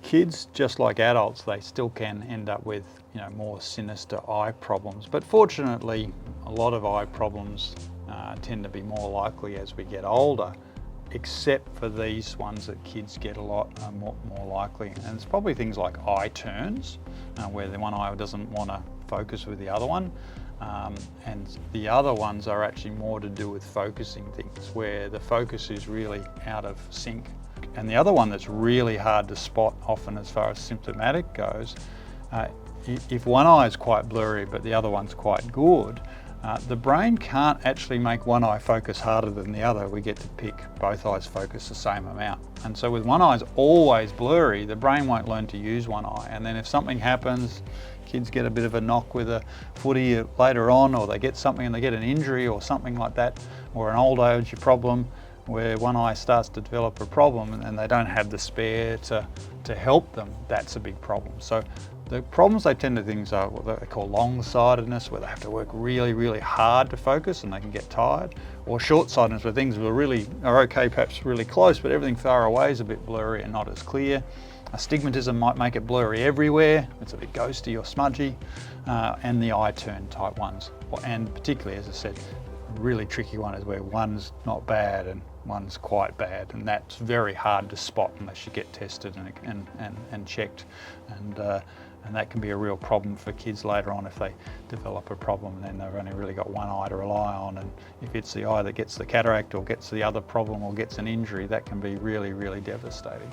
kids, just like adults, they still can end up with more sinister eye problems. But fortunately, a lot of eye problems tend to be more likely as we get older, except for these ones that kids get a lot more likely. And it's probably things like eye turns, where the one eye doesn't want to focus with the other one. And the other ones are actually more to do with focusing things, where the focus is really out of sync. And the other one that's really hard to spot often as far as symptomatic goes, if one eye is quite blurry but the other one's quite good, the brain can't actually make one eye focus harder than the other. We get to pick both eyes focus the same amount. And so with one eye's always blurry, the brain won't learn to use one eye. And then if something happens, kids get a bit of a knock with a footy later on, or they get something and they get an injury or something like that, or an old age problem where one eye starts to develop a problem and they don't have the spare to help them, that's a big problem. So the problems they tend to things are what they call long-sightedness, where they have to work really, really hard to focus and they can get tired, or short-sightedness, where things are okay, perhaps really close, but everything far away is a bit blurry and not as clear. Astigmatism might make it blurry everywhere, it's a bit ghosty or smudgy, and the eye turn type ones. And particularly, as I said, a really tricky one is where one's not bad and one's quite bad, and that's very hard to spot unless you get tested and checked. And that can be a real problem for kids later on if they develop a problem and then they've only really got one eye to rely on. And if it's the eye that gets the cataract or gets the other problem or gets an injury, that can be really, really devastating.